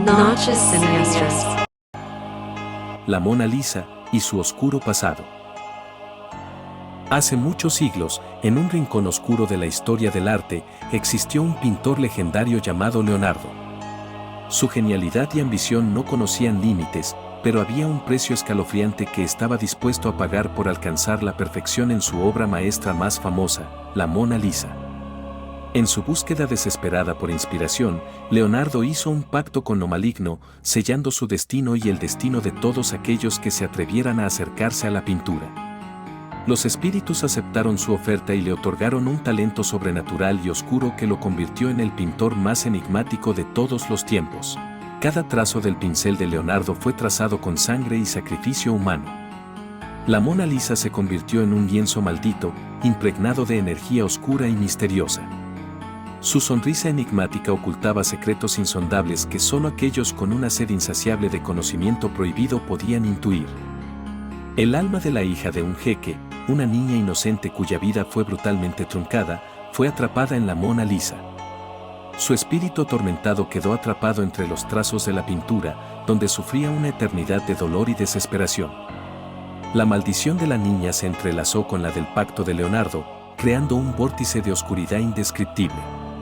Noches siniestras. La Mona Lisa y su oscuro pasado. Hace muchos siglos, en un rincón oscuro de la historia del arte, existió un pintor legendario llamado Leonardo. Su genialidad y ambición no conocían límites, pero había un precio escalofriante que estaba dispuesto a pagar por alcanzar la perfección en su obra maestra más famosa, la Mona Lisa. En su búsqueda desesperada por inspiración, Leonardo hizo un pacto con lo maligno, sellando su destino y el destino de todos aquellos que se atrevieran a acercarse a la pintura. Los espíritus aceptaron su oferta y le otorgaron un talento sobrenatural y oscuro que lo convirtió en el pintor más enigmático de todos los tiempos. Cada trazo del pincel de Leonardo fue trazado con sangre y sacrificio humano. La Mona Lisa se convirtió en un lienzo maldito, impregnado de energía oscura y misteriosa. Su sonrisa enigmática ocultaba secretos insondables que solo aquellos con una sed insaciable de conocimiento prohibido podían intuir. El alma de la hija de un jeque, una niña inocente cuya vida fue brutalmente truncada, fue atrapada en la Mona Lisa. Su espíritu atormentado quedó atrapado entre los trazos de la pintura, donde sufría una eternidad de dolor y desesperación. La maldición de la niña se entrelazó con la del pacto de Leonardo, creando un vórtice de oscuridad indescriptible.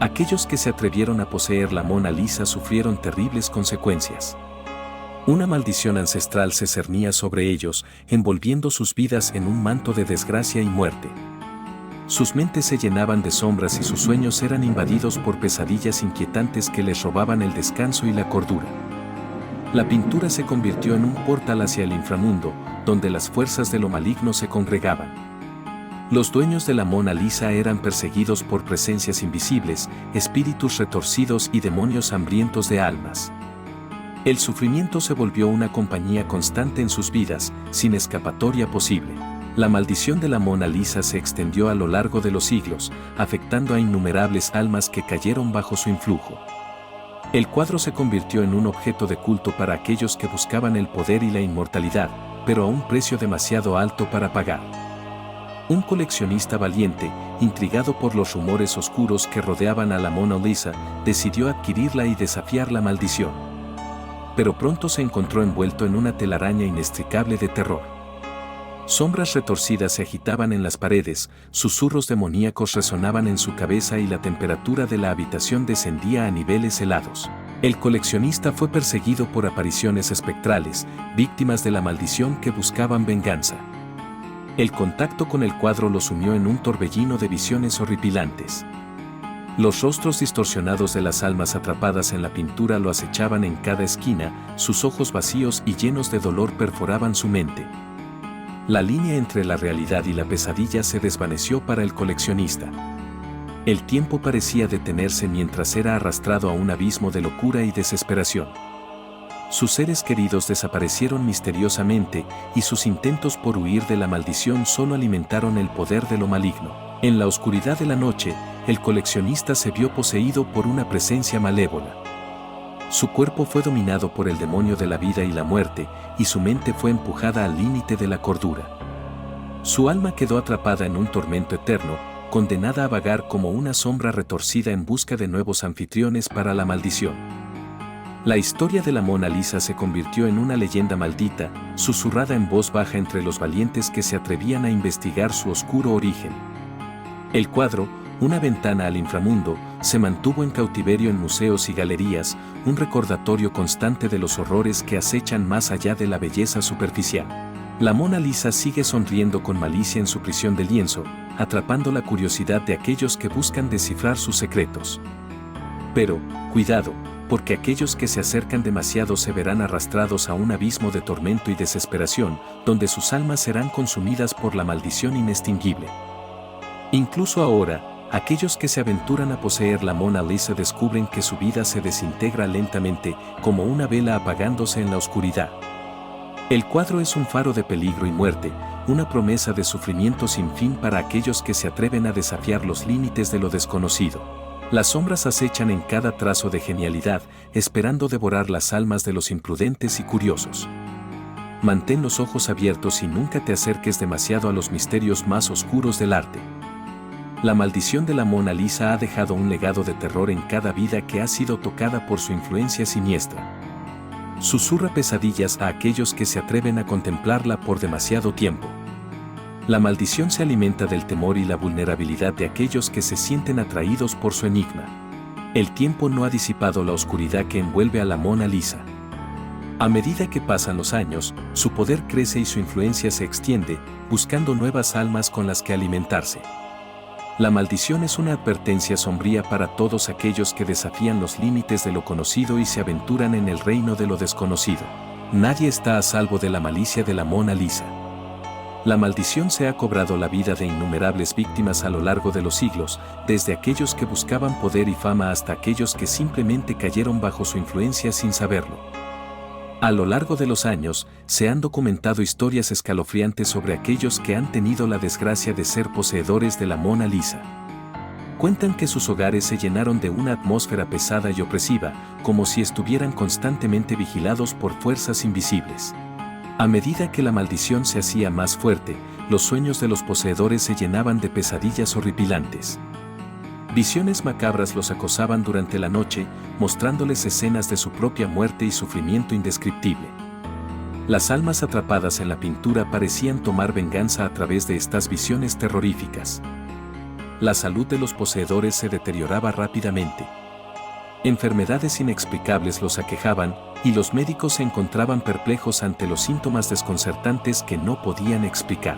Aquellos que se atrevieron a poseer la Mona Lisa sufrieron terribles consecuencias. Una maldición ancestral se cernía sobre ellos, envolviendo sus vidas en un manto de desgracia y muerte. Sus mentes se llenaban de sombras y sus sueños eran invadidos por pesadillas inquietantes que les robaban el descanso y la cordura. La pintura se convirtió en un portal hacia el inframundo, donde las fuerzas de lo maligno se congregaban. Los dueños de la Mona Lisa eran perseguidos por presencias invisibles, espíritus retorcidos y demonios hambrientos de almas. El sufrimiento se volvió una compañía constante en sus vidas, sin escapatoria posible. La maldición de la Mona Lisa se extendió a lo largo de los siglos, afectando a innumerables almas que cayeron bajo su influjo. El cuadro se convirtió en un objeto de culto para aquellos que buscaban el poder y la inmortalidad, pero a un precio demasiado alto para pagar. Un coleccionista valiente, intrigado por los rumores oscuros que rodeaban a la Mona Lisa, decidió adquirirla y desafiar la maldición. Pero pronto se encontró envuelto en una telaraña inextricable de terror. Sombras retorcidas se agitaban en las paredes, susurros demoníacos resonaban en su cabeza y la temperatura de la habitación descendía a niveles helados. El coleccionista fue perseguido por apariciones espectrales, víctimas de la maldición que buscaban venganza. El contacto con el cuadro lo sumió en un torbellino de visiones horripilantes. Los rostros distorsionados de las almas atrapadas en la pintura lo acechaban en cada esquina, sus ojos vacíos y llenos de dolor perforaban su mente. La línea entre la realidad y la pesadilla se desvaneció para el coleccionista. El tiempo parecía detenerse mientras era arrastrado a un abismo de locura y desesperación. Sus seres queridos desaparecieron misteriosamente y sus intentos por huir de la maldición solo alimentaron el poder de lo maligno. En la oscuridad de la noche, el coleccionista se vio poseído por una presencia malévola. Su cuerpo fue dominado por el demonio de la vida y la muerte, y su mente fue empujada al límite de la cordura. Su alma quedó atrapada en un tormento eterno, condenada a vagar como una sombra retorcida en busca de nuevos anfitriones para la maldición. La historia de la Mona Lisa se convirtió en una leyenda maldita, susurrada en voz baja entre los valientes que se atrevían a investigar su oscuro origen. El cuadro, una ventana al inframundo, se mantuvo en cautiverio en museos y galerías, un recordatorio constante de los horrores que acechan más allá de la belleza superficial. La Mona Lisa sigue sonriendo con malicia en su prisión de lienzo, atrapando la curiosidad de aquellos que buscan descifrar sus secretos. Pero, cuidado, porque aquellos que se acercan demasiado se verán arrastrados a un abismo de tormento y desesperación, donde sus almas serán consumidas por la maldición inextinguible. Incluso ahora, aquellos que se aventuran a poseer la Mona Lisa descubren que su vida se desintegra lentamente, como una vela apagándose en la oscuridad. El cuadro es un faro de peligro y muerte, una promesa de sufrimiento sin fin para aquellos que se atreven a desafiar los límites de lo desconocido. Las sombras acechan en cada trazo de genialidad, esperando devorar las almas de los imprudentes y curiosos. Mantén los ojos abiertos y nunca te acerques demasiado a los misterios más oscuros del arte. La maldición de la Mona Lisa ha dejado un legado de terror en cada vida que ha sido tocada por su influencia siniestra. susurra pesadillas a aquellos que se atreven a contemplarla por demasiado tiempo. La maldición se alimenta del temor y la vulnerabilidad de aquellos que se sienten atraídos por su enigma. El tiempo no ha disipado la oscuridad que envuelve a la Mona Lisa. A medida que pasan los años, su poder crece y su influencia se extiende, buscando nuevas almas con las que alimentarse. La maldición es una advertencia sombría para todos aquellos que desafían los límites de lo conocido y se aventuran en el reino de lo desconocido. Nadie está a salvo de la malicia de la Mona Lisa. La maldición se ha cobrado la vida de innumerables víctimas a lo largo de los siglos, desde aquellos que buscaban poder y fama hasta aquellos que simplemente cayeron bajo su influencia sin saberlo. A lo largo de los años, se han documentado historias escalofriantes sobre aquellos que han tenido la desgracia de ser poseedores de la Mona Lisa. Cuentan que sus hogares se llenaron de una atmósfera pesada y opresiva, como si estuvieran constantemente vigilados por fuerzas invisibles. A medida que la maldición se hacía más fuerte, los sueños de los poseedores se llenaban de pesadillas horripilantes. Visiones macabras los acosaban durante la noche, mostrándoles escenas de su propia muerte y sufrimiento indescriptible. Las almas atrapadas en la pintura parecían tomar venganza a través de estas visiones terroríficas. La salud de los poseedores se deterioraba rápidamente. Enfermedades inexplicables los aquejaban, y los médicos se encontraban perplejos ante los síntomas desconcertantes que no podían explicar.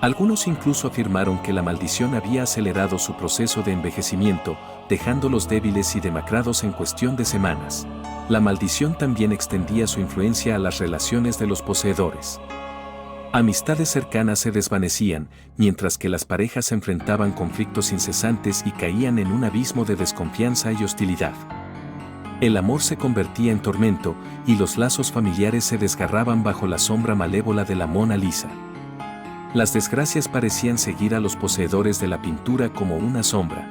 Algunos incluso afirmaron que la maldición había acelerado su proceso de envejecimiento, dejándolos débiles y demacrados en cuestión de semanas. La maldición también extendía su influencia a las relaciones de los poseedores. Amistades cercanas se desvanecían, mientras que las parejas enfrentaban conflictos incesantes y caían en un abismo de desconfianza y hostilidad. El amor se convertía en tormento, y los lazos familiares se desgarraban bajo la sombra malévola de la Mona Lisa. Las desgracias parecían seguir a los poseedores de la pintura como una sombra.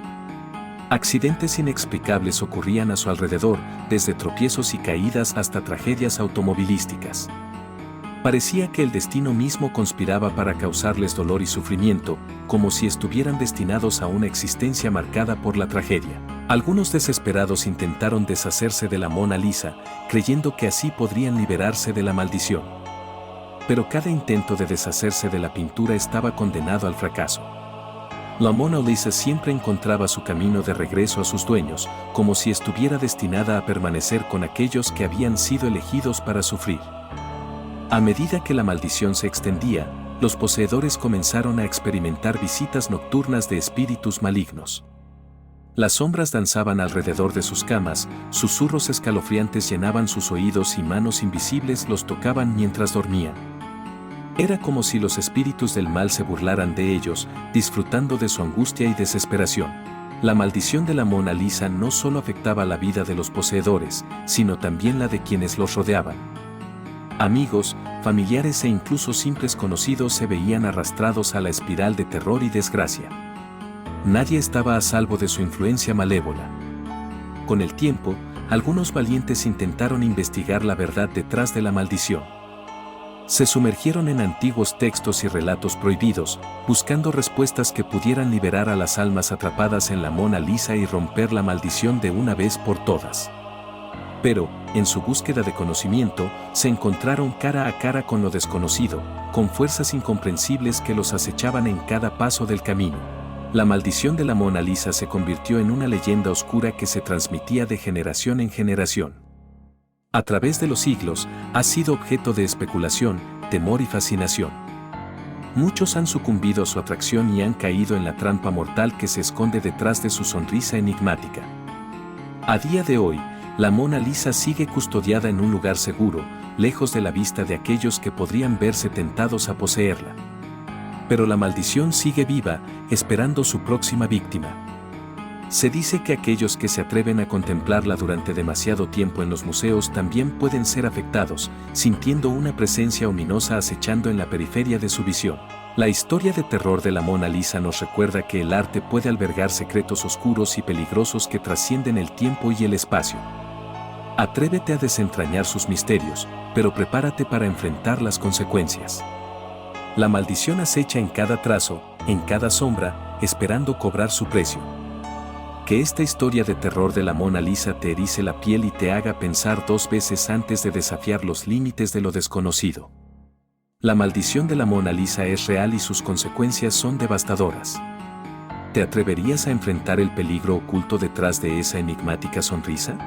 Accidentes inexplicables ocurrían a su alrededor, desde tropiezos y caídas hasta tragedias automovilísticas. Parecía que el destino mismo conspiraba para causarles dolor y sufrimiento, como si estuvieran destinados a una existencia marcada por la tragedia. Algunos desesperados intentaron deshacerse de la Mona Lisa, creyendo que así podrían liberarse de la maldición. Pero cada intento de deshacerse de la pintura estaba condenado al fracaso. La Mona Lisa siempre encontraba su camino de regreso a sus dueños, como si estuviera destinada a permanecer con aquellos que habían sido elegidos para sufrir. A medida que la maldición se extendía, los poseedores comenzaron a experimentar visitas nocturnas de espíritus malignos. Las sombras danzaban alrededor de sus camas, susurros escalofriantes llenaban sus oídos y manos invisibles los tocaban mientras dormían. Era como si los espíritus del mal se burlaran de ellos, disfrutando de su angustia y desesperación. La maldición de la Mona Lisa no solo afectaba la vida de los poseedores, sino también la de quienes los rodeaban. Amigos, familiares e incluso simples conocidos se veían arrastrados a la espiral de terror y desgracia. Nadie estaba a salvo de su influencia malévola. Con el tiempo, algunos valientes intentaron investigar la verdad detrás de la maldición. Se sumergieron en antiguos textos y relatos prohibidos, buscando respuestas que pudieran liberar a las almas atrapadas en la Mona Lisa y romper la maldición de una vez por todas. Pero, en su búsqueda de conocimiento, se encontraron cara a cara con lo desconocido, con fuerzas incomprensibles que los acechaban en cada paso del camino. La maldición de la Mona Lisa se convirtió en una leyenda oscura que se transmitía de generación en generación. A través de los siglos, ha sido objeto de especulación, temor y fascinación. Muchos han sucumbido a su atracción y han caído en la trampa mortal que se esconde detrás de su sonrisa enigmática. A día de hoy, la Mona Lisa sigue custodiada en un lugar seguro, lejos de la vista de aquellos que podrían verse tentados a poseerla. Pero la maldición sigue viva, esperando su próxima víctima. Se dice que aquellos que se atreven a contemplarla durante demasiado tiempo en los museos también pueden ser afectados, sintiendo una presencia ominosa acechando en la periferia de su visión. La historia de terror de la Mona Lisa nos recuerda que el arte puede albergar secretos oscuros y peligrosos que trascienden el tiempo y el espacio. Atrévete a desentrañar sus misterios, pero prepárate para enfrentar las consecuencias. La maldición acecha en cada trazo, en cada sombra, esperando cobrar su precio. Que esta historia de terror de la Mona Lisa te erice la piel y te haga pensar 2 veces antes de desafiar los límites de lo desconocido. La maldición de la Mona Lisa es real y sus consecuencias son devastadoras. ¿Te atreverías a enfrentar el peligro oculto detrás de esa enigmática sonrisa?